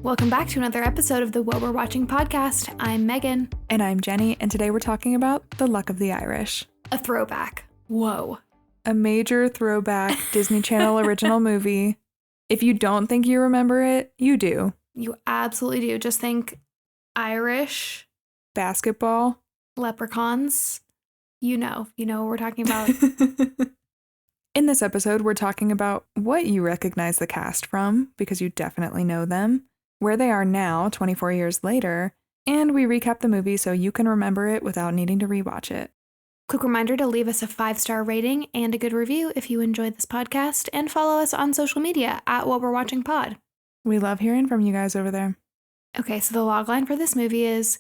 Welcome back to another episode of the What We're Watching podcast. I'm Megan. And I'm Jenny, and today we're talking about The Luck of the Irish. A throwback. Whoa. A major throwback Disney Channel original movie. If you don't think you remember it, you do. You absolutely do. Just think Irish. Basketball. Leprechauns. You know what we're talking about. In this episode, we're talking about what you recognize the cast from, because you definitely know them, where they are now, 24 years later, and we recap the movie so you can remember it without needing to rewatch it. Quick reminder to leave us a 5-star rating and a good review if you enjoyed this podcast, and follow us on social media at What We're Watching Pod. We love hearing from you guys over there. Okay, so the logline for this movie is,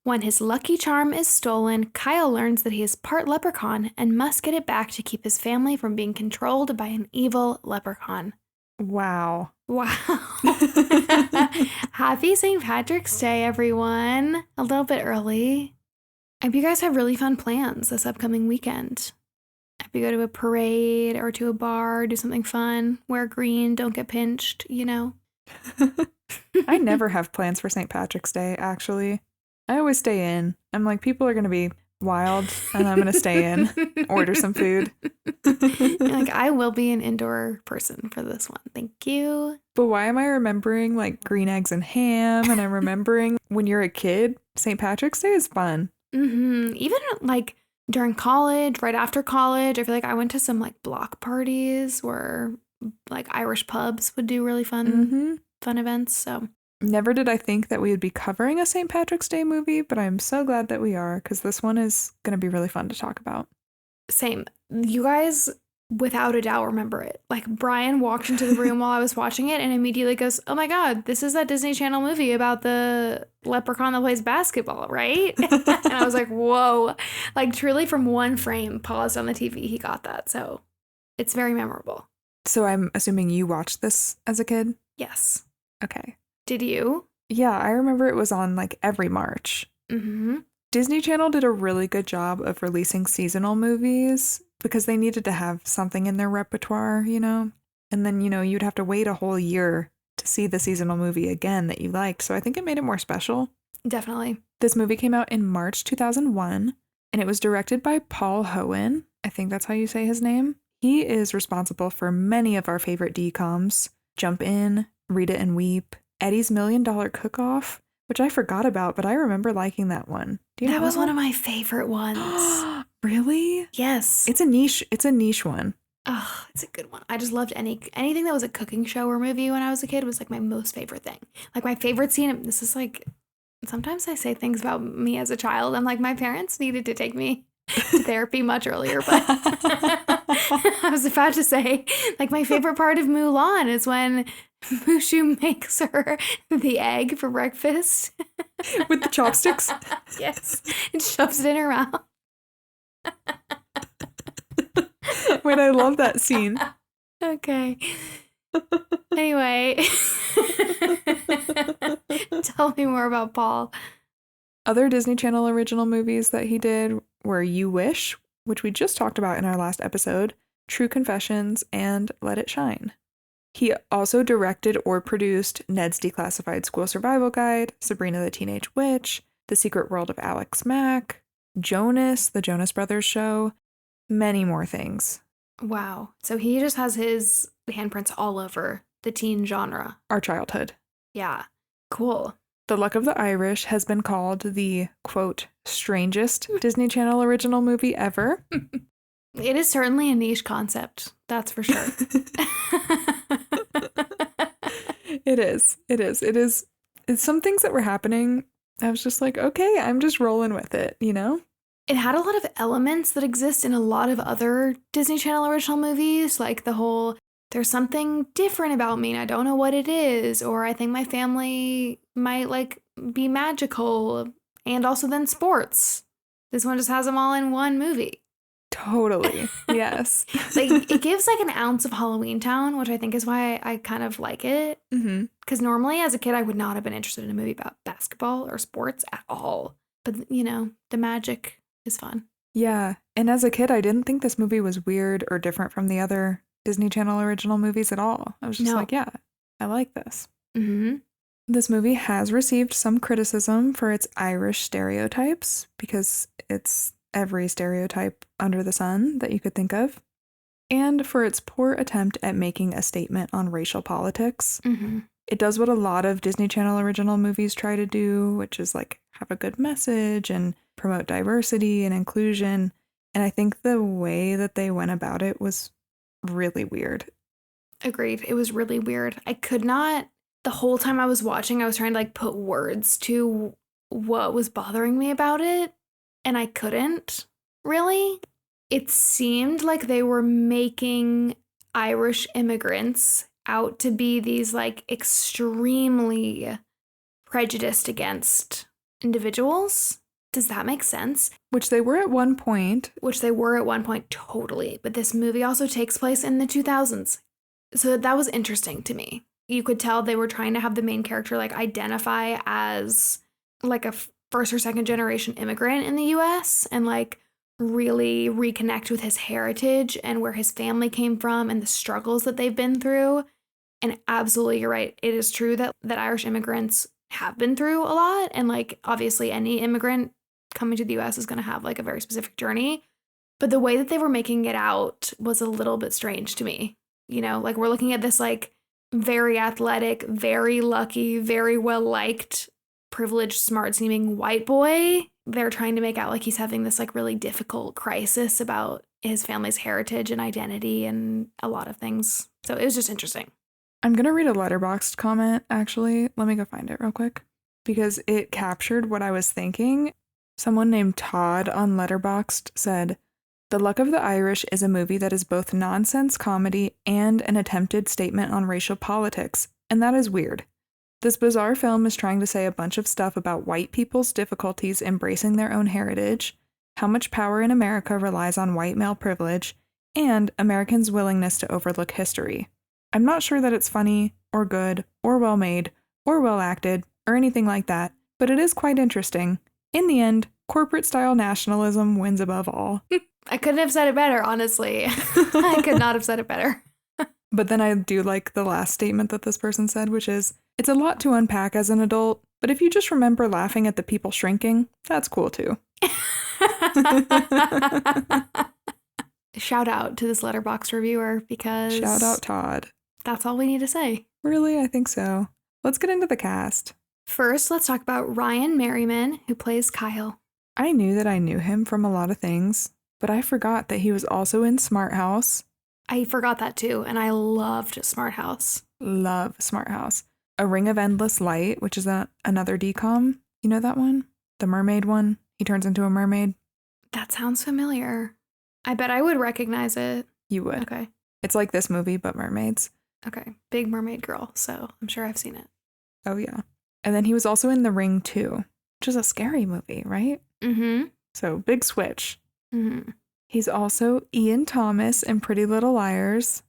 when his lucky charm is stolen, Kyle learns that he is part leprechaun and must get it back to keep his family from being controlled by an evil leprechaun. Wow. Happy St. Patrick's Day, everyone. A little bit early. I hope you guys have really fun plans this upcoming weekend. I hope you go to a parade or to a bar, do something fun, wear green, don't get pinched, you know. I never have plans for St. Patrick's Day, actually. I always stay in. I'm like, people are going to be wild, and I'm going to stay in, order some food. Like, I will be an indoor person for this one. Thank you. But why am I remembering, like, green eggs and ham, and I'm remembering when you're a kid, St. Patrick's Day is fun. Mm-hmm. Even, like, during college, right after college, I feel like I went to some, like, block parties where, like, Irish pubs would do really fun events, so... Never did I think that we would be covering a St. Patrick's Day movie, but I'm so glad that we are, because this one is going to be really fun to talk about. Same. You guys, without a doubt, remember it. Like, Brian walked into the room while I was watching it and immediately goes, oh my God, this is that Disney Channel movie about the leprechaun that plays basketball, right? And I was like, whoa. Like, truly from one frame, paused on the TV, he got that. So it's very memorable. So I'm assuming you watched this as a kid? Yes. Okay. Did you? Yeah, I remember it was on, like, every March. Mm-hmm. Disney Channel did a really good job of releasing seasonal movies because they needed to have something in their repertoire, you know? And then, you know, you'd have to wait a whole year to see the seasonal movie again that you liked. So I think it made it more special. Definitely. This movie came out in March 2001, and it was directed by Paul Hoen. I think that's how you say his name. He is responsible for many of our favorite DCOMs. Jump In, Read It and Weep, Eddie's $1 Million Cook-Off, which I forgot about, but I remember liking that one. Do you know that was one of my favorite ones. Really? Yes. It's a niche one. Oh, it's a good one. I just loved anything that was a cooking show or movie when I was a kid was like my most favorite thing. Like my favorite scene, this is like, sometimes I say things about me as a child. I'm like, my parents needed to take me to therapy much earlier, but I was about to say, like, my favorite part of Mulan is when Mushu makes her the egg for breakfast. With the chopsticks? Yes. And shoves it in her mouth. Wait, I love that scene. Okay. Anyway. Tell me more about Paul. Other Disney Channel original movies that he did were You Wish, which we just talked about in our last episode, True Confessions, and Let It Shine. He also directed or produced Ned's Declassified School Survival Guide, Sabrina the Teenage Witch, The Secret World of Alex Mack, Jonas, The Jonas Brothers Show, many more things. Wow. So he just has his handprints all over the teen genre. Our childhood. Yeah. Cool. The Luck of the Irish has been called the, quote, strangest Disney Channel original movie ever. It is certainly a niche concept. That's for sure. It is. It's some things that were happening. I was just like, okay, I'm just rolling with it, you know? It had a lot of elements that exist in a lot of other Disney Channel original movies, like the whole, there's something different about me and I don't know what it is, or I think my family might, like, be magical, and also then sports. This one just has them all in one movie. Totally. Yes. Like, it gives like an ounce of Halloween Town, which I think is why I kind of like it. Because normally as a kid, I would not have been interested in a movie about basketball or sports at all. But, you know, the magic is fun. Yeah. And as a kid, I didn't think this movie was weird or different from the other Disney Channel original movies at all. I was just like, yeah, I like this. Mm-hmm. This movie has received some criticism for its Irish stereotypes because it's every stereotype under the sun that you could think of, and for its poor attempt at making a statement on racial politics. Mm-hmm. It does what a lot of Disney Channel original movies try to do, which is like have a good message and promote diversity and inclusion. And I think the way that they went about it was really weird. Agreed. It was really weird. I could not, the whole time I was watching, I was trying to like put words to what was bothering me about it, and I couldn't really. It seemed like they were making Irish immigrants out to be these like extremely prejudiced against individuals. Does that make sense? Which they were at one point. Which they were at one point, totally. But this movie also takes place in the 2000s. So that was interesting to me. You could tell they were trying to have the main character like identify as like a first or second generation immigrant in the US and like really reconnect with his heritage and where his family came from and the struggles that they've been through. And absolutely, you're right. It is true that Irish immigrants have been through a lot. And like, obviously, any immigrant coming to the US is going to have like a very specific journey. But the way that they were making it out was a little bit strange to me. You know, like we're looking at this like very athletic, very lucky, very well-liked, privileged, smart-seeming white boy. They're trying to make out like he's having this like really difficult crisis about his family's heritage and identity and a lot of things. So it was just interesting. I'm going to read a Letterboxd comment, actually. Let me go find it real quick because it captured what I was thinking. Someone named Todd on Letterboxd said, "The Luck of the Irish is a movie that is both nonsense comedy and an attempted statement on racial politics, and that is weird. This bizarre film is trying to say a bunch of stuff about white people's difficulties embracing their own heritage, how much power in America relies on white male privilege, and Americans' willingness to overlook history. I'm not sure that it's funny, or good, or well made, or well acted, or anything like that, but it is quite interesting. In the end, corporate-style nationalism wins above all." I couldn't have said it better, honestly. I could not have said it better. But then I do like the last statement that this person said, which is, "It's a lot to unpack as an adult, but if you just remember laughing at the people shrinking, that's cool too." Shout out to this Letterboxd reviewer because... Shout out Todd. That's all we need to say. Really? I think so. Let's get into the cast. First, let's talk about Ryan Merriman, who plays Kyle. I knew that I knew him from a lot of things, but I forgot that he was also in Smart House. I forgot that too, and I loved Smart House. Love Smart House. A Ring of Endless Light, which is another DCOM. You know that one? The mermaid one? He turns into a mermaid. That sounds familiar. I bet I would recognize it. You would. Okay. It's like this movie, but mermaids. Okay. Big mermaid girl, so I'm sure I've seen it. Oh, yeah. And then he was also in The Ring 2, which is a scary movie, right? Mm-hmm. So, big switch. Mm-hmm. He's also Ian Thomas in Pretty Little Liars.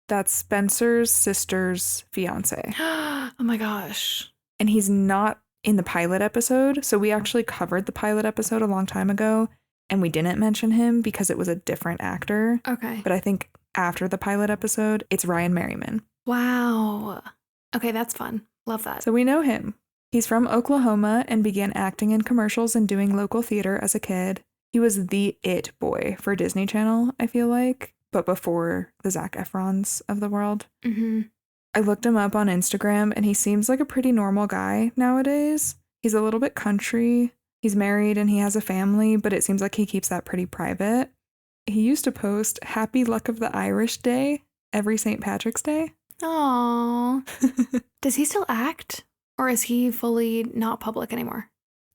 That's Spencer's sister's fiance. Oh my gosh. And he's not in the pilot episode. So we actually covered the pilot episode a long time ago, and we didn't mention him because it was a different actor. Okay. But I think after the pilot episode, it's Ryan Merriman. Wow. Okay, that's fun. Love that. So we know him. He's from Oklahoma and began acting in commercials and doing local theater as a kid. He was the it boy for Disney Channel, I feel like, but before the Zac Efrons of the world. Mm-hmm. I looked him up on Instagram, and he seems like a pretty normal guy nowadays. He's a little bit country. He's married and he has a family, but it seems like he keeps that pretty private. He used to post Happy Luck of the Irish Day every St. Patrick's Day. Aww. Does he still act? Or is he fully not public anymore?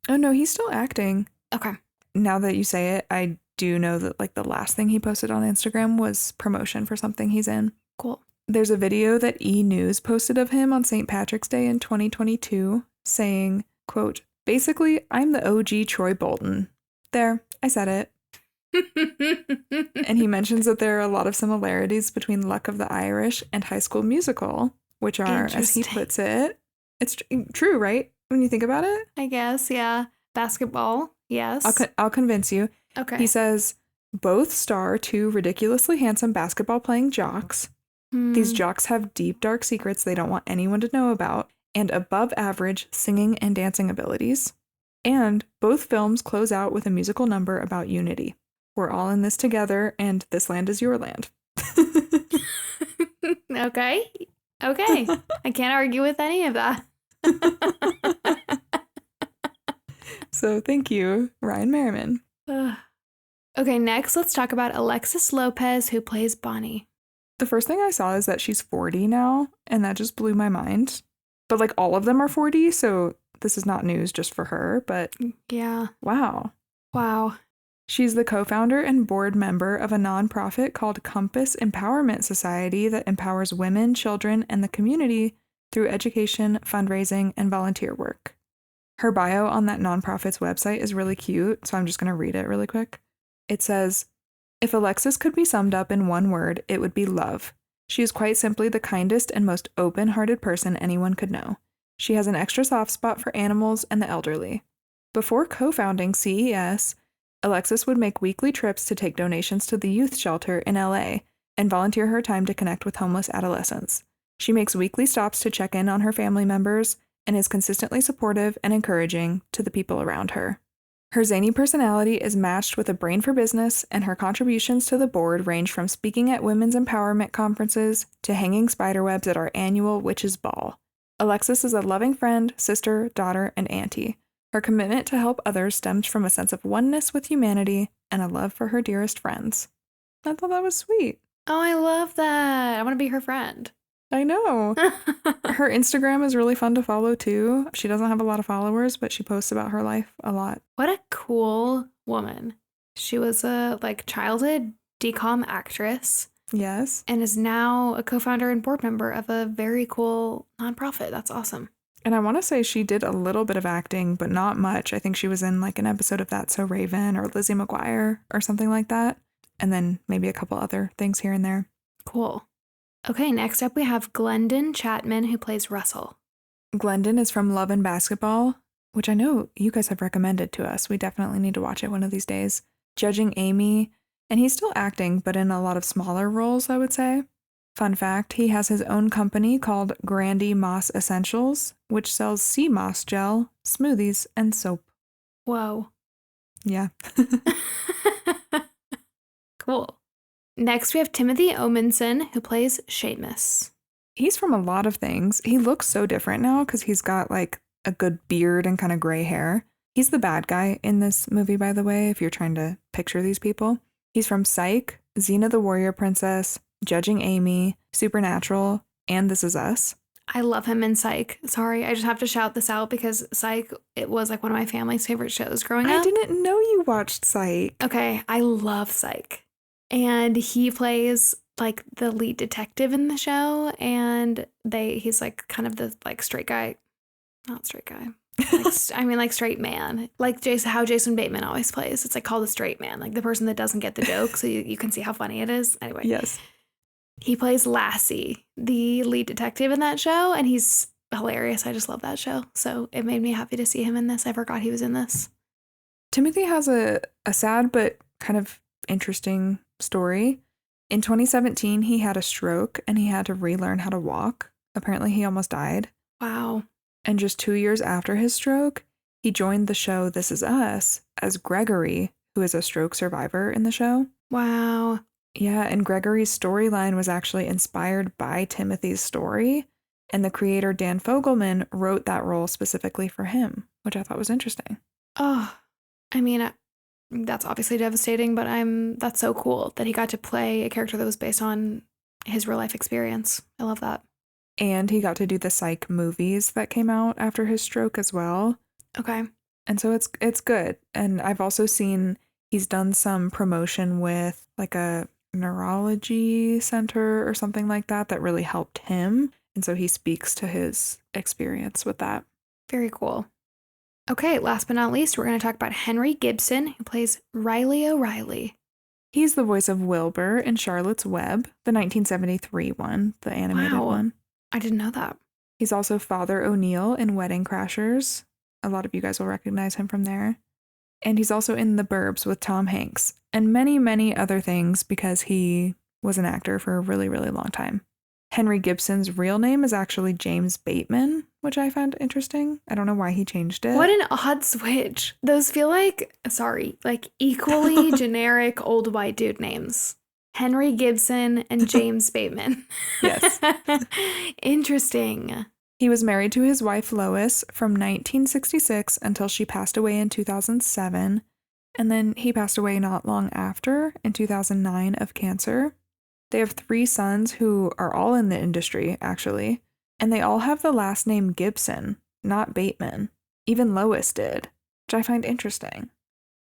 Oh, no, he's still acting. Okay. Now that you say it, I do know that like the last thing he posted on Instagram was promotion for something he's in. Cool. There's a video that E! News posted of him on St. Patrick's Day in 2022 saying, quote, "Basically, I'm the OG Troy Bolton." There, I said it. And he mentions that there are a lot of similarities between Luck of the Irish and High School Musical, which are, as he puts it, it's true, right? When you think about it? I guess, yeah. Basketball, yes. I'll convince you. Okay. He says, both star two ridiculously handsome basketball playing jocks. These jocks have deep, dark secrets they don't want anyone to know about, and above average singing and dancing abilities. And both films close out with a musical number about unity. We're all in this together, and this land is your land. Okay. I can't argue with any of that. So thank you, Ryan Merriman. Okay, next let's talk about Alexis Lopez, who plays Bonnie. The first thing I saw is that she's 40 now, and that just blew my mind. But like all of them are 40, so this is not news just for her, but yeah. Wow. She's the co-founder and board member of a nonprofit called Compass Empowerment Society that empowers women, children, and the community through education, fundraising, and volunteer work. Her bio on that nonprofit's website is really cute, so I'm just going to read it really quick. It says, "If Alexis could be summed up in one word, it would be love. She is quite simply the kindest and most open-hearted person anyone could know. She has an extra soft spot for animals and the elderly. Before co-founding CES, Alexis would make weekly trips to take donations to the youth shelter in LA and volunteer her time to connect with homeless adolescents. She makes weekly stops to check in on her family members and is consistently supportive and encouraging to the people around her. Her zany personality is matched with a brain for business, and her contributions to the board range from speaking at women's empowerment conferences to hanging spiderwebs at our annual Witches' Ball. Alexis is a loving friend, sister, daughter, and auntie. Her commitment to help others stems from a sense of oneness with humanity and a love for her dearest friends." I thought that was sweet. Oh, I love that. I want to be her friend. I know. Her Instagram is really fun to follow too. She doesn't have a lot of followers, but she posts about her life a lot. What a cool woman. She was a childhood DCOM actress. Yes. And is now a co-founder and board member of a very cool nonprofit. That's awesome. And I want to say she did a little bit of acting, but not much. I think she was in like an episode of That's So Raven or Lizzie McGuire or something like that. And then maybe a couple other things here and there. Cool. Okay, next up we have Glendon Chapman, who plays Russell. Glendon is from Love and Basketball, which I know you guys have recommended to us. We definitely need to watch it one of these days. Judging Amy, and he's still acting, but in a lot of smaller roles, I would say. Fun fact, he has his own company called Grandy Moss Essentials, which sells sea moss gel, smoothies, and soap. Whoa. Yeah. Cool. Next, we have Timothy Omenson, who plays Seamus. He's from a lot of things. He looks so different now because he's got like a good beard and kind of gray hair. He's the bad guy in this movie, by the way, if you're trying to picture these people. He's from Psych, Xena the Warrior Princess, Judging Amy, Supernatural, and This Is Us. I love him in Psych. Sorry, I just have to shout this out because Psych, it was like one of my family's favorite shows growing up. I didn't know you watched Psych. Okay, I love Psych. And he plays like the lead detective in the show, and he's like kind of the like straight guy, not straight guy. Like straight man, like how Jason Bateman always plays. It's like called a straight man, like the person that doesn't get the joke, so you can see how funny it is. Anyway, yes, he plays Lassie, the lead detective in that show, and he's hilarious. I just love that show, so it made me happy to see him in this. I forgot he was in this. Timothy has a sad but kind of interesting story. In 2017, he had a stroke and he had to relearn how to walk. Apparently, he almost died. Wow. And just 2 years after his stroke, he joined the show This Is Us as Gregory, who is a stroke survivor in the show. Wow. Yeah, and Gregory's storyline was actually inspired by Timothy's story, and the creator Dan Fogelman wrote that role specifically for him, which I thought was interesting. Oh, I mean, that's obviously devastating, but that's so cool that he got to play a character that was based on his real life experience. I love that. And he got to do the Psych movies that came out after his stroke as well. Okay. And so it's good. And I've also seen he's done some promotion with like a neurology center or something like that really helped him. And so he speaks to his experience with that. Very cool. Okay, last but not least, we're going to talk about Henry Gibson, who plays Riley O'Reilly. He's the voice of Wilbur in Charlotte's Web, the 1973 one, the animated one. I didn't know that. He's also Father O'Neill in Wedding Crashers. A lot of you guys will recognize him from there. And he's also in The Burbs with Tom Hanks and many, many other things because he was an actor for a really, really long time. Henry Gibson's real name is actually James Bateman, which I found interesting. I don't know why he changed it. What an odd switch. Those feel like equally generic old white dude names. Henry Gibson and James Bateman. Yes. Interesting. He was married to his wife Lois from 1966 until she passed away in 2007. And then he passed away not long after, in 2009, of cancer. They have 3 sons who are all in the industry, actually. And they all have the last name Gibson, not Bateman. Even Lois did, which I find interesting.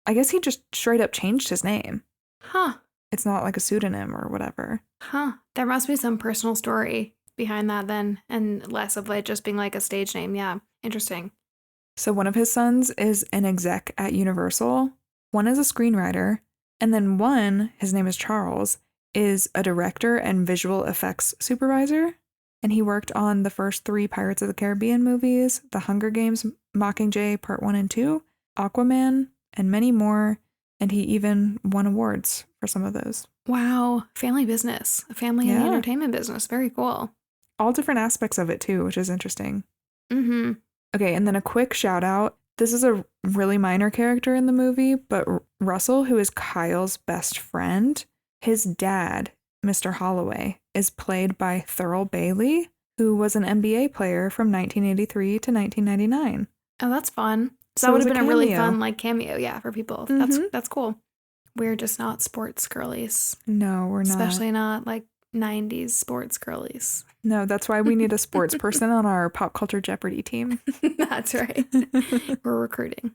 I guess he just straight up changed his name. Huh. It's not like a pseudonym or whatever. Huh. There must be some personal story behind that then, and less of it just being like a stage name. Yeah. Interesting. So one of his sons is an exec at Universal. One is a screenwriter. And then one, his name is Charles, is a director and visual effects supervisor. And he worked on the first 3 Pirates of the Caribbean movies, The Hunger Games, Mockingjay Part 1 and 2, Aquaman, and many more. And he even won awards for some of those. Wow. Family business. A family in the entertainment business. Very cool. All different aspects of it too, which is interesting. Mm-hmm. Okay, and then a quick shout out. This is a really minor character in the movie, but Russell, who is Kyle's best friend, his dad, Mr. Holloway, is played by Thurl Bailey, who was an NBA player from 1983 to 1999. Oh, that's fun. So So that it would was have a been a really cameo. fun cameo, yeah, for people. Mhm. That's cool. We're just not sports girlies. No, we're not. Especially not 90s sports girlies. No, that's why we need a sports person on our Pop Culture Jeopardy team. That's right. We're recruiting.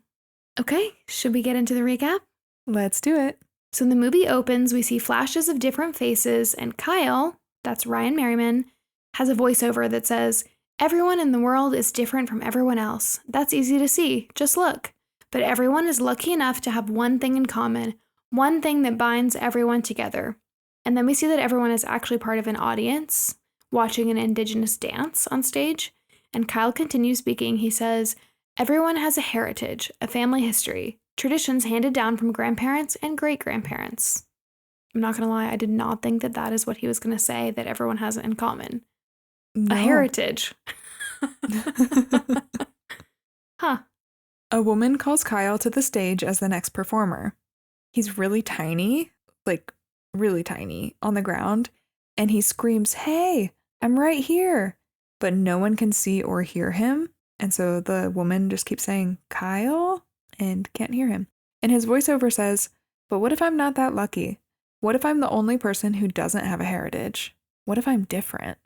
Okay, should we get into the recap? Let's do it. So when the movie opens, we see flashes of different faces, and Kyle, that's Ryan Merriman, has a voiceover that says, "Everyone in the world is different from everyone else. That's easy to see. Just look. But everyone is lucky enough to have one thing in common, one thing that binds everyone together." And then we see that everyone is actually part of an audience watching an indigenous dance on stage. And Kyle continues speaking. He says, "Everyone has a heritage, a family history, traditions handed down from grandparents and great-grandparents." I'm not going to lie, I did not think that that is what he was going to say, that everyone has in common. No. A heritage. Huh. A woman calls Kyle to the stage as the next performer. He's really tiny, really tiny, on the ground, and he screams, "Hey, I'm right here!" But no one can see or hear him, and so the woman just keeps saying, "Kyle?" and can't hear him. And his voiceover says, "But what if I'm not that lucky? What if I'm the only person who doesn't have a heritage? What if I'm different?"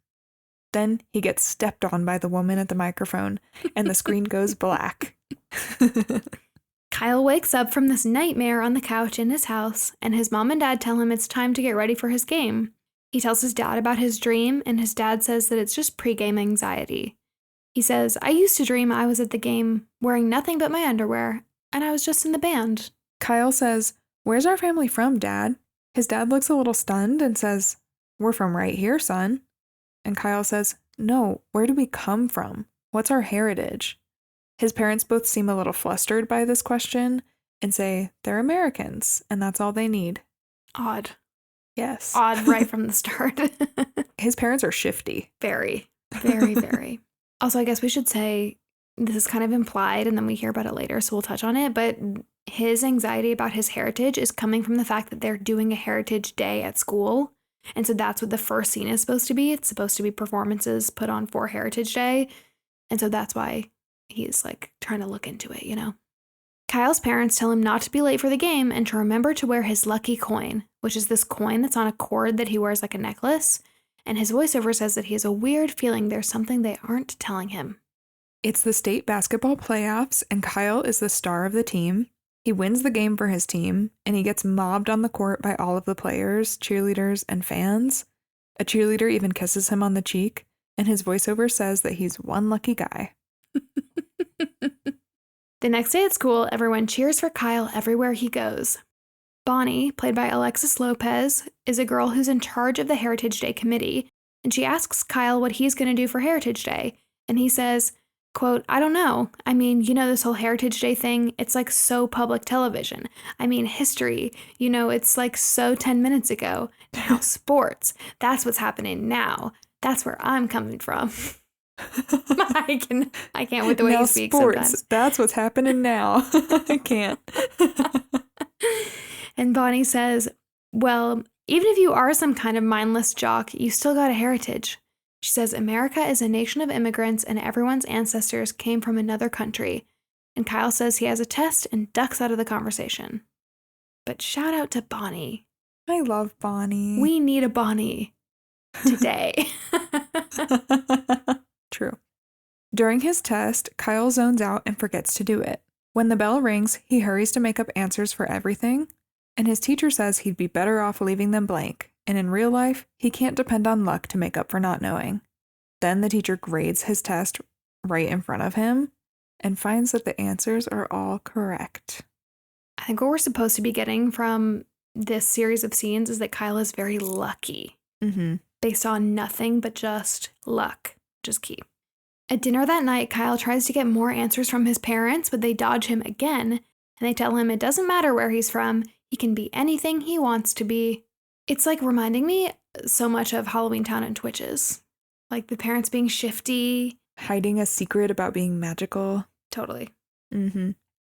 Then he gets stepped on by the woman at the microphone, and the screen goes black. Kyle wakes up from this nightmare on the couch in his house, and his mom and dad tell him it's time to get ready for his game. He tells his dad about his dream, and his dad says that it's just pre-game anxiety. He says, "I used to dream I was at the game wearing nothing but my underwear, and I was just in the band." Kyle says, "Where's our family from, Dad?" His dad looks a little stunned and says, "We're from right here, son." And Kyle says, "No, where do we come from? What's our heritage?" His parents both seem a little flustered by this question and say they're Americans and that's all they need. Odd. Yes. Odd right from the start. His parents are shifty. Very, very, very. Also, I guess we should say this is kind of implied and then we hear about it later, so we'll touch on it. But his anxiety about his heritage is coming from the fact that they're doing a heritage day at school. And so that's what the first scene is supposed to be. It's supposed to be performances put on for Heritage Day. And so that's why he's trying to look into it, you know? Kyle's parents tell him not to be late for the game and to remember to wear his lucky coin, which is this coin that's on a cord that he wears like a necklace. And his voiceover says that he has a weird feeling there's something they aren't telling him. It's the state basketball playoffs, and Kyle is the star of the team. He wins the game for his team, and he gets mobbed on the court by all of the players, cheerleaders, and fans. A cheerleader even kisses him on the cheek, and his voiceover says that he's one lucky guy. The next day at school, everyone cheers for Kyle everywhere he goes. Bonnie, played by Alexis Lopez, is a girl who's in charge of the Heritage Day committee, and she asks Kyle what he's going to do for Heritage Day, and he says, quote, "I don't know. I mean, you know, this whole Heritage Day thing, it's so public television. I mean, history, it's so 10 minutes ago. Now sports, that's what's happening now. That's where I'm coming from. I can't with the way now you speak sports, sometimes. that's what's happening now. I can't. And Bonnie says, well, even if you are some kind of mindless jock, you still got a heritage. She says, America is a nation of immigrants and everyone's ancestors came from another country. And Kyle says he has a test and ducks out of the conversation. But shout out to Bonnie. I love Bonnie. We need a Bonnie today. True. During his test, Kyle zones out and forgets to do it. When the bell rings, he hurries to make up answers for everything, and his teacher says he'd be better off leaving them blank, and in real life, he can't depend on luck to make up for not knowing. Then the teacher grades his test right in front of him and finds that the answers are all correct. I think what we're supposed to be getting from this series of scenes is that Kyle is very lucky, based on nothing but just luck, which is key. At dinner that night, Kyle tries to get more answers from his parents, but they dodge him again, and they tell him it doesn't matter where he's from, he can be anything he wants to be. It's like reminding me so much of Halloween Town and Twitches. Like the parents being shifty. Hiding a secret about being magical. Totally.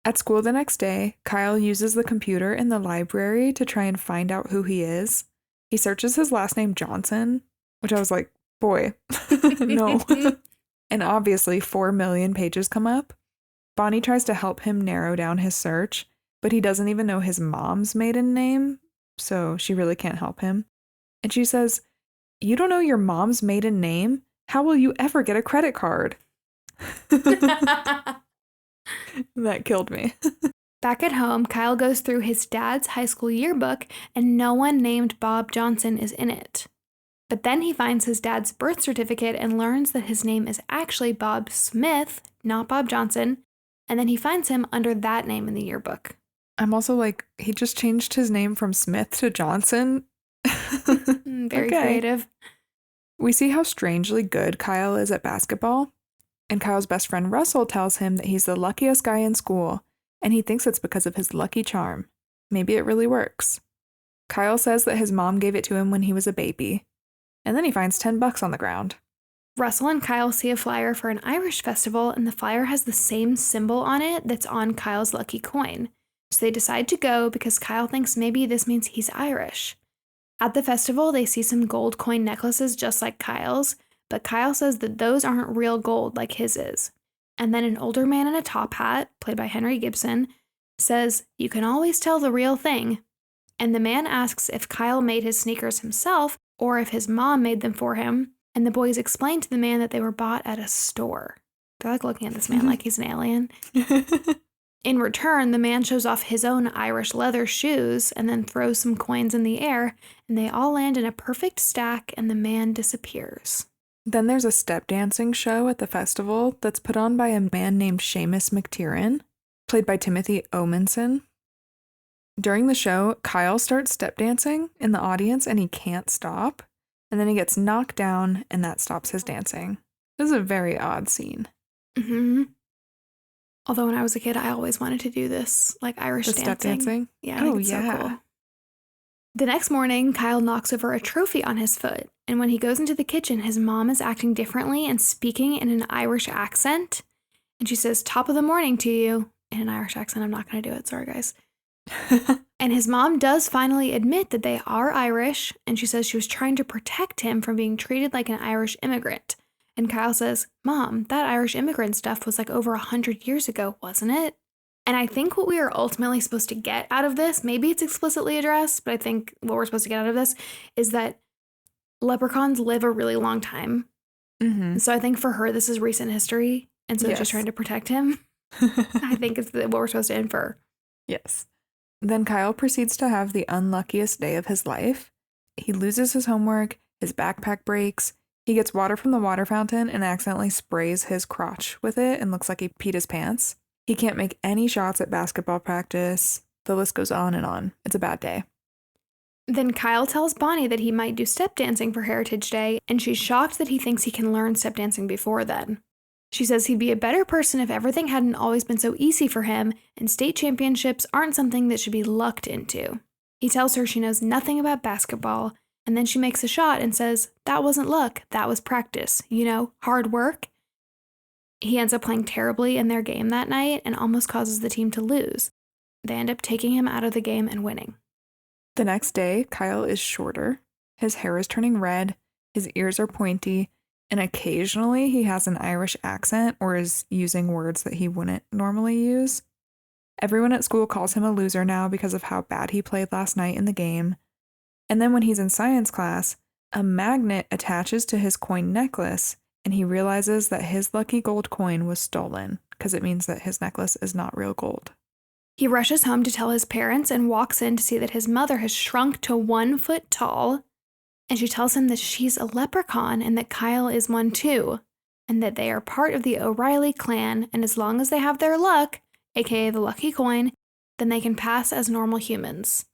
At school the next day, Kyle uses the computer in the library to try and find out who he is. He searches his last name Johnson, which I was like, boy, no. And obviously 4 million pages come up. Bonnie tries to help him narrow down his search, but he doesn't even know his mom's maiden name, so she really can't help him. And she says, you don't know your mom's maiden name? How will you ever get a credit card? That killed me. Back at home, Kyle goes through his dad's high school yearbook, and no one named Bob Johnson is in it. But then he finds his dad's birth certificate and learns that his name is actually Bob Smith, not Bob Johnson, and then he finds him under that name in the yearbook. I'm also like, he just changed his name from Smith to Johnson. Very creative. We see how strangely good Kyle is at basketball, and Kyle's best friend Russell tells him that he's the luckiest guy in school, and he thinks it's because of his lucky charm. Maybe it really works. Kyle says that his mom gave it to him when he was a baby, and then he finds $10 on the ground. Russell and Kyle see a flyer for an Irish festival, and the flyer has the same symbol on it that's on Kyle's lucky coin. So they decide to go because Kyle thinks maybe this means he's Irish. At the festival, they see some gold coin necklaces just like Kyle's, but Kyle says that those aren't real gold like his is. And then an older man in a top hat, played by Henry Gibson, says, you can always tell the real thing. And the man asks if Kyle made his sneakers himself or if his mom made them for him, and the boys explain to the man that they were bought at a store. They're like looking at this man like he's an alien. In return, the man shows off his own Irish leather shoes and then throws some coins in the air, and they all land in a perfect stack, and the man disappears. Then there's a step dancing show at the festival that's put on by a man named Seamus McTiernan, played by Timothy Omenson. During the show, Kyle starts step dancing in the audience and he can't stop, and then he gets knocked down and that stops his dancing. This is a very odd scene. Although when I was a kid, I always wanted to do this, like Irish dancing. Step dancing? Yeah, I think it's so cool. The next morning, Kyle knocks over a trophy on his foot, and when he goes into the kitchen, his mom is acting differently and speaking in an Irish accent. And she says, top of the morning to you, in an Irish accent. I'm not going to do it. Sorry, guys. And his mom does finally admit that they are Irish, and she says she was trying to protect him from being treated like an Irish immigrant. And Kyle says, Mom, that Irish immigrant stuff was like over 100 years ago, wasn't it? And I think what we are ultimately supposed to get out of this, maybe it's explicitly addressed, but I think what we're supposed to get out of this is that leprechauns live a really long time. So I think for her, this is recent history, and so she's trying to protect him. I think it's what we're supposed to infer. Yes. Then Kyle proceeds to have the unluckiest day of his life. He loses his homework, his backpack breaks, he gets water from the water fountain and accidentally sprays his crotch with it and looks like he peed his pants. He can't make any shots at basketball practice. The list goes on and on. It's a bad day. Then Kyle tells Bonnie that he might do step dancing for Heritage Day, and she's shocked that he thinks he can learn step dancing before then. She says he'd be a better person if everything hadn't always been so easy for him, and state championships aren't something that should be lucked into. He tells her she knows nothing about basketball, And then she makes a shot and says, "That wasn't luck, that was practice. You know, hard work." He ends up playing terribly in their game that night and almost causes the team to lose. They end up taking him out of the game and winning. The next day, Kyle is shorter. His hair is turning red, his ears are pointy, and occasionally he has an Irish accent or is using words that he wouldn't normally use. Everyone at school calls him a loser now because of how bad he played last night in the game. And then when he's in science class, a magnet attaches to his coin necklace, and he realizes that his lucky gold coin was stolen because it means that his necklace is not real gold. He rushes home to tell his parents and walks in to see that his mother has shrunk to 1 foot tall. And she tells him that she's a leprechaun and that Kyle is one too, and that they are part of the O'Reilly clan, and as long as they have their luck, aka the lucky coin, then they can pass as normal humans.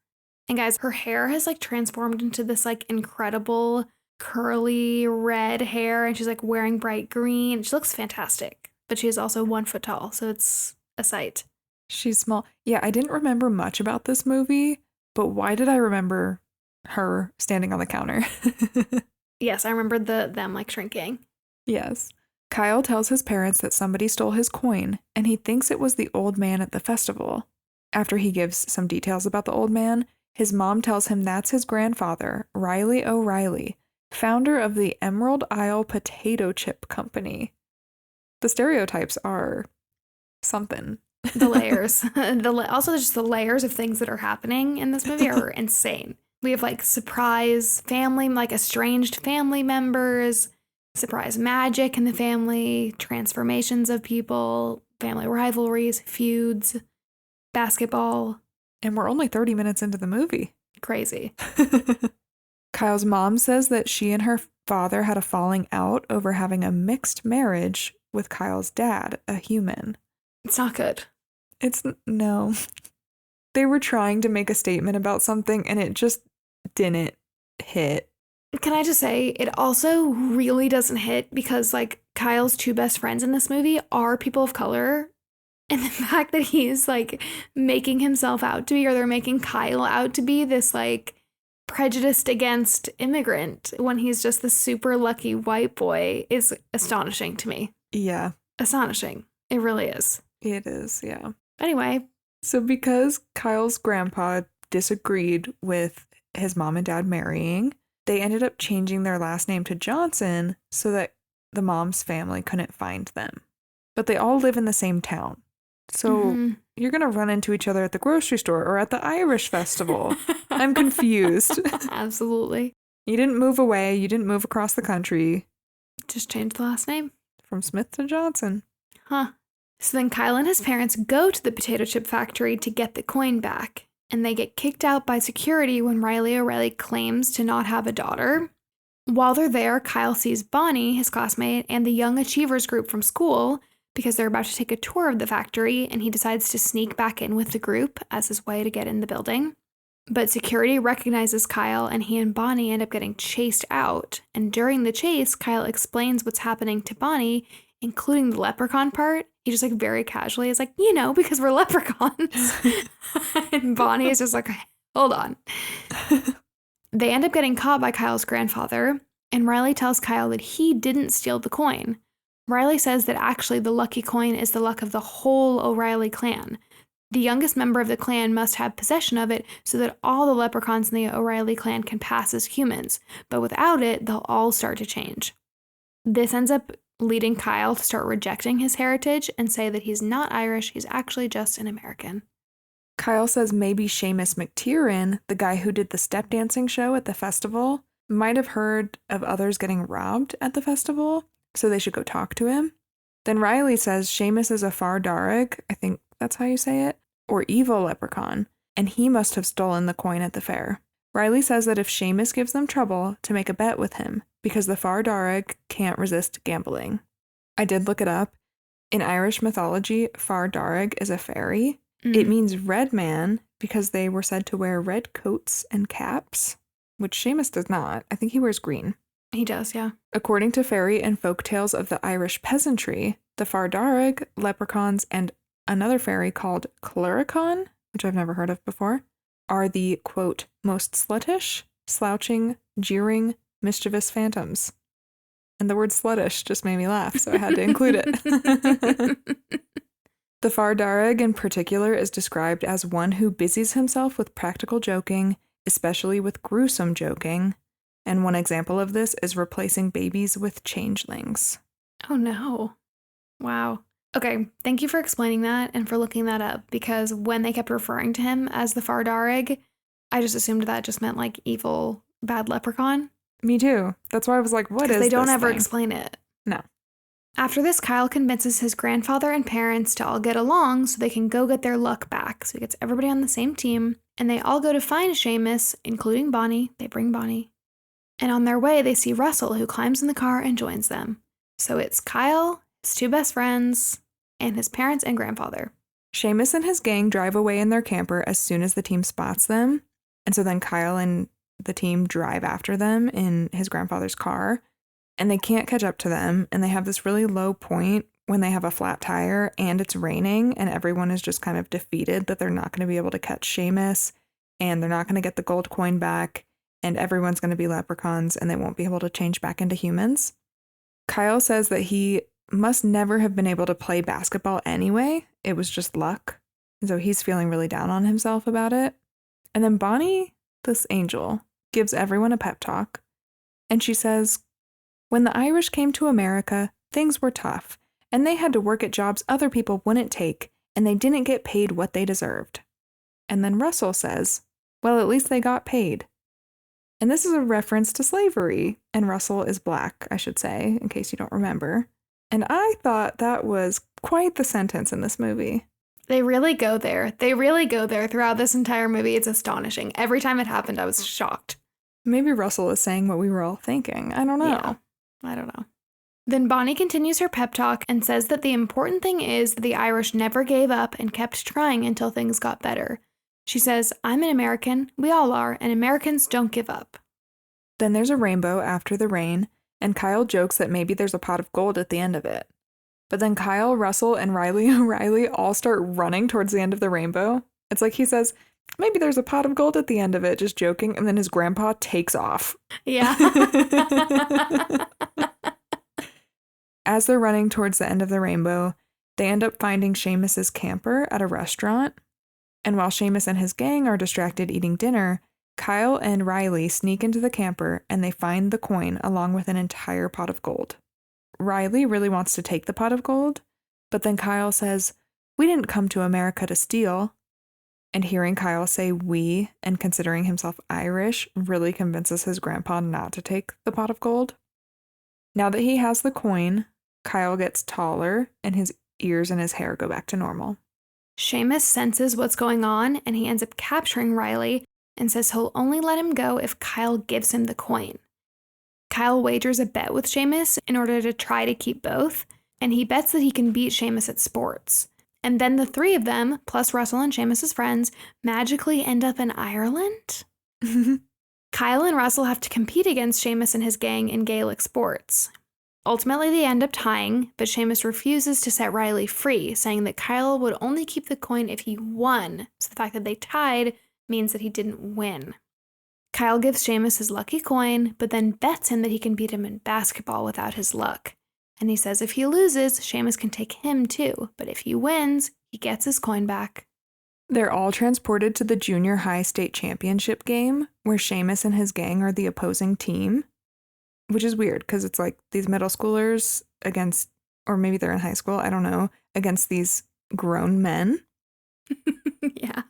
And guys, her hair has like transformed into this like incredible curly red hair, and she's like wearing bright green. She looks fantastic, but she is also 1 foot tall, so it's a sight. She's small. Yeah, I didn't remember much about this movie, but why did I remember her standing on the counter? Yes, I remember them like shrinking. Yes. Kyle tells his parents that somebody stole his coin, and he thinks it was the old man at the festival. After he gives some details about the old man, his mom tells him that's his grandfather, Riley O'Reilly, founder of the Emerald Isle Potato Chip Company. The stereotypes are something. The layers. Also, just the layers of things that are happening in this movie are insane. We have like surprise family, like estranged family members, surprise magic in the family, transformations of people, family rivalries, feuds, basketball. And we're only 30 minutes into the movie. Crazy. Kyle's mom says that she and her father had a falling out over having a mixed marriage with Kyle's dad, a human. It's not good. No. They were trying to make a statement about something and it just didn't hit. Can I just say, it also really doesn't hit because like Kyle's two best friends in this movie are people of color. And the fact that he's like making himself out to be, or they're making Kyle out to be this like prejudiced against immigrant when he's just the super lucky white boy is astonishing to me. Yeah. Astonishing. It really is. It is, yeah. Anyway. So because Kyle's grandpa disagreed with his mom and dad marrying, they ended up changing their last name to Johnson so that the mom's family couldn't find them. But they all live in the same town. So you're going to run into each other at the grocery store or at the Irish festival. I'm confused. Absolutely. You didn't move away. You didn't move across the country. Just change the last name. From Smith to Johnson. Huh. So then Kyle and his parents go to the potato chip factory to get the coin back. And they get kicked out by security when Riley O'Reilly claims to not have a daughter. While they're there, Kyle sees Bonnie, his classmate, and the Young Achievers group from school because they're about to take a tour of the factory, and he decides to sneak back in with the group as his way to get in the building. But security recognizes Kyle, and he and Bonnie end up getting chased out. And during the chase, Kyle explains what's happening to Bonnie, including the leprechaun part. He just like very casually is like, you know, because we're leprechauns. And Bonnie is just like, hold on. They end up getting caught by Kyle's grandfather, and Riley tells Kyle that he didn't steal the coin. Riley says that actually the lucky coin is the luck of the whole O'Reilly clan. The youngest member of the clan must have possession of it so that all the leprechauns in the O'Reilly clan can pass as humans, but without it, they'll all start to change. This ends up leading Kyle to start rejecting his heritage and say that he's not Irish, he's actually just an American. Kyle says maybe Seamus McTiernan, the guy who did the step dancing show at the festival, might have heard of others getting robbed at the festival, so they should go talk to him. Then Riley says Seamus is a Far Darrig, I think that's how you say it, or evil leprechaun, and he must have stolen the coin at the fair. Riley says that if Seamus gives them trouble, to make a bet with him, because the Far Darrig can't resist gambling. I did look it up. In Irish mythology, Far Darrig is a fairy. It means red man because they were said to wear red coats and caps, which Seamus does not. I think he wears green. He does, yeah. According to fairy and folk tales of the Irish peasantry, the Far Darrig, leprechauns, and another fairy called Cluricon, which I've never heard of before, are the, quote, most sluttish, slouching, jeering, mischievous phantoms. And the word sluttish just made me laugh, so I had to include it. The Fardareg in particular is described as one who busies himself with practical joking, especially with gruesome joking. And one example of this is replacing babies with changelings. Oh no. Wow. Okay, thank you for explaining that and for looking that up, because when they kept referring to him as the Fardareg, I just assumed that just meant like evil, bad leprechaun. Me too. That's why I was like, what is this? They don't ever thing? explain it. No. After this, Kyle convinces his grandfather and parents to all get along so they can go get their luck back. So he gets everybody on the same team, and they all go to find Seamus, including Bonnie. They bring Bonnie. And on their way, they see Russell, who climbs in the car and joins them. So it's Kyle, his two best friends, and his parents and grandfather. Seamus and his gang drive away in their camper as soon as the team spots them. And so then Kyle and the team drive after them in his grandfather's car. And they can't catch up to them. And they have this really low point when they have a flat tire and it's raining. And everyone is just kind of defeated that they're not going to be able to catch Seamus. And they're not going to get the gold coin back. And everyone's going to be leprechauns and they won't be able to change back into humans. Kyle says that he must never have been able to play basketball anyway. It was just luck. And so he's feeling really down on himself about it. And then Bonnie, this angel, gives everyone a pep talk. And she says, when the Irish came to America, things were tough, and they had to work at jobs other people wouldn't take, and they didn't get paid what they deserved. And then Russell says, well, at least they got paid. And this is a reference to slavery, and Russell is black, I should say, in case you don't remember. And I thought that was quite the sentence in this movie. They really go there. They really go there throughout this entire movie. It's astonishing. Every time it happened, I was shocked. Maybe Russell is saying what we were all thinking. I don't know. Yeah, I don't know. Then Bonnie continues her pep talk and says that the important thing is that the Irish never gave up and kept trying until things got better. She says, I'm an American, we all are, and Americans don't give up. Then there's a rainbow after the rain, and Kyle jokes that maybe there's a pot of gold at the end of it. But then Kyle, Russell, and Riley O'Reilly all start running towards the end of the rainbow. It's like he says, maybe there's a pot of gold at the end of it, just joking, and then his grandpa takes off. Yeah. As they're running towards the end of the rainbow, they end up finding Seamus's camper at a restaurant. And while Seamus and his gang are distracted eating dinner, Kyle and Riley sneak into the camper and they find the coin along with an entire pot of gold. Riley really wants to take the pot of gold, but then Kyle says, we didn't come to America to steal. And hearing Kyle say we and considering himself Irish really convinces his grandpa not to take the pot of gold. Now that he has the coin, Kyle gets taller and his ears and his hair go back to normal. Seamus senses what's going on and he ends up capturing Riley and says he'll only let him go if Kyle gives him the coin. Kyle wagers a bet with Seamus in order to try to keep both, and he bets that he can beat Seamus at sports. And then the three of them, plus Russell and Seamus's friends, magically end up in Ireland? Kyle and Russell have to compete against Seamus and his gang in Gaelic sports. Ultimately, they end up tying, but Seamus refuses to set Riley free, saying that Kyle would only keep the coin if he won, so the fact that they tied means that he didn't win. Kyle gives Seamus his lucky coin, but then bets him that he can beat him in basketball without his luck. And he says if he loses, Seamus can take him too, but if he wins, he gets his coin back. They're all transported to the junior high state championship game, where Seamus and his gang are the opposing team, which is weird because it's like these middle schoolers against, or maybe they're in high school, I don't know, against these grown men. Yeah.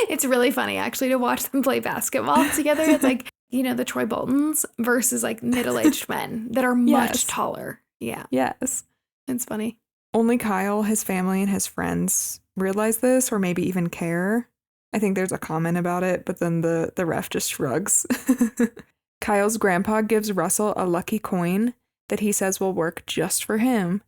It's really funny, actually, to watch them play basketball together. It's like, you know, the Troy Boltons versus like middle-aged men that are much taller. Yeah. Yes. It's funny. Only Kyle, his family, and his friends realize this or maybe even care. I think there's a comment about it, but then the ref just shrugs. Kyle's grandpa gives Russell a lucky coin that he says will work just for him,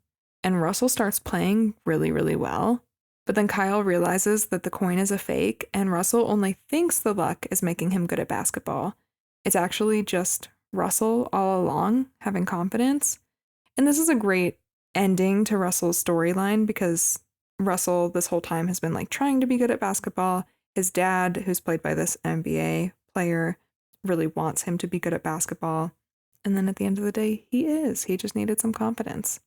and Russell starts playing really, really well. But then Kyle realizes that the coin is a fake, and Russell only thinks the luck is making him good at basketball. It's actually just Russell all along having confidence. And this is a great ending to Russell's storyline because Russell this whole time has been like trying to be good at basketball. His dad, who's played by this NBA player, really wants him to be good at basketball. And then at the end of the day, he is. He just needed some confidence.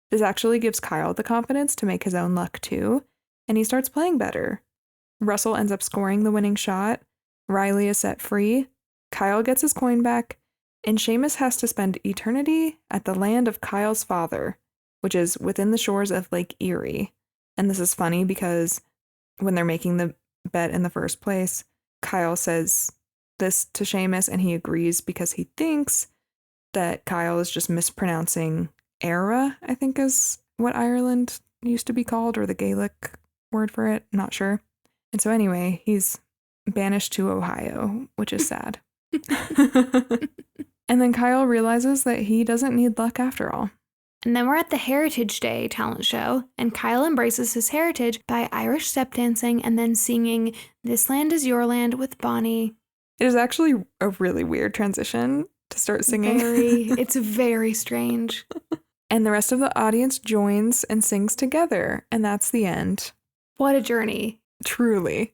This actually gives Kyle the confidence to make his own luck too, and he starts playing better. Russell ends up scoring the winning shot. Riley is set free. Kyle gets his coin back, and Seamus has to spend eternity at the land of Kyle's father, which is within the shores of Lake Erie. And this is funny because when they're making the bet in the first place, Kyle says this to Seamus, and he agrees because he thinks that Kyle is just mispronouncing Era, I think is what Ireland used to be called, or the Gaelic word for it, not sure. And so anyway, he's banished to Ohio, which is sad. And then Kyle realizes that he doesn't need luck after all. And then we're at the Heritage Day talent show, and Kyle embraces his heritage by Irish step dancing and then singing This Land Is Your Land with Bonnie. It is actually a really weird transition to start singing. It's very strange. And the rest of the audience joins and sings together, and that's the end. What a journey. Truly.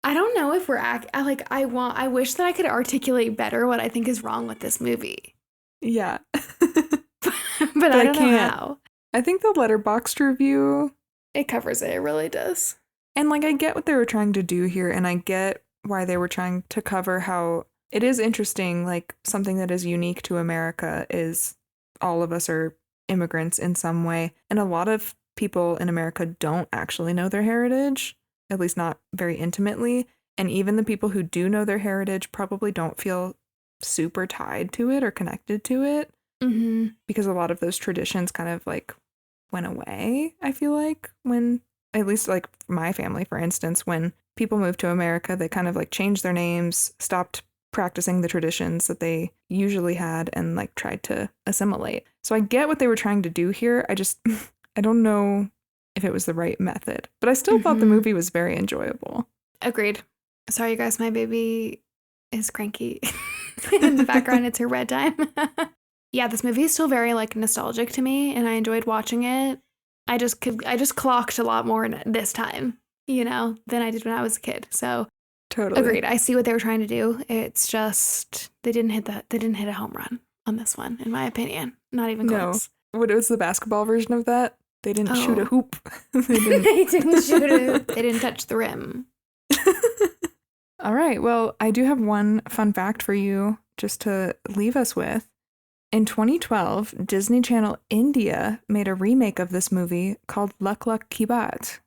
I don't know if we're I wish that I could articulate better what I think is wrong with this movie. Yeah. but I don't know how. I think the Letterboxd review, it covers it. It really does. And like, I get what they were trying to do here, and I get why they were trying to cover how it is interesting, like something that is unique to America is all of us are immigrants in some way. And a lot of people in America don't actually know their heritage, at least not very intimately. And even the people who do know their heritage probably don't feel super tied to it or connected to it. Mm-hmm. Because a lot of those traditions kind of like went away, I feel like, when, at least like my family, for instance, when people moved to America, they kind of like changed their names, stopped practicing the traditions that they usually had, and like tried to assimilate. So I get what they were trying to do here. I don't know if it was the right method, but I still thought the movie was very enjoyable. Agreed. Sorry, you guys, my baby is cranky. In the background, it's her bedtime. Yeah, this movie is still very like nostalgic to me, and I enjoyed watching it. I just clocked a lot more this time, than I did when I was a kid. So totally agreed. I see what they were trying to do. It's just they didn't hit a home run on this one, in my opinion. Not even close. No. What was the basketball version of that? They didn't shoot a hoop. They didn't shoot a hoop. They didn't touch the rim. All right. Well, I do have one fun fact for you just to leave us with. In 2012, Disney Channel India made a remake of this movie called Luck Luck Ki Baat.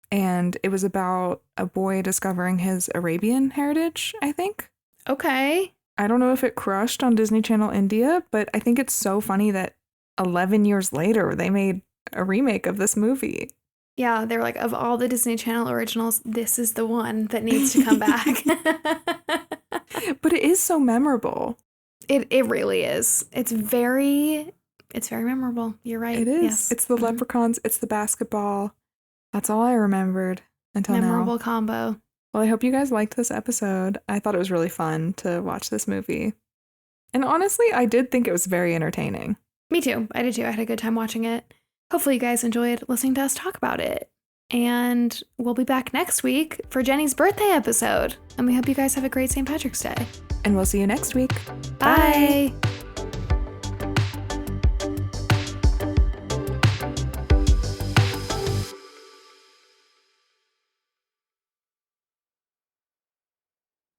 And it was about a boy discovering his Arabian heritage, I think. Okay. I don't know if it crushed on Disney Channel India, but I think it's so funny that 11 years later, they made a remake of this movie. Yeah, they were like, of all the Disney Channel originals, this is the one that needs to come back. But it is so memorable. It really is. It's very memorable. You're right. It is. Yes. It's the leprechauns. It's the basketball. That's all I remembered until now. Memorable combo. Well, I hope you guys liked this episode. I thought it was really fun to watch this movie. And honestly, I did think it was very entertaining. Me too. I did too. I had a good time watching it. Hopefully you guys enjoyed listening to us talk about it. And we'll be back next week for Jenny's birthday episode. And we hope you guys have a great St. Patrick's Day. And we'll see you next week. Bye.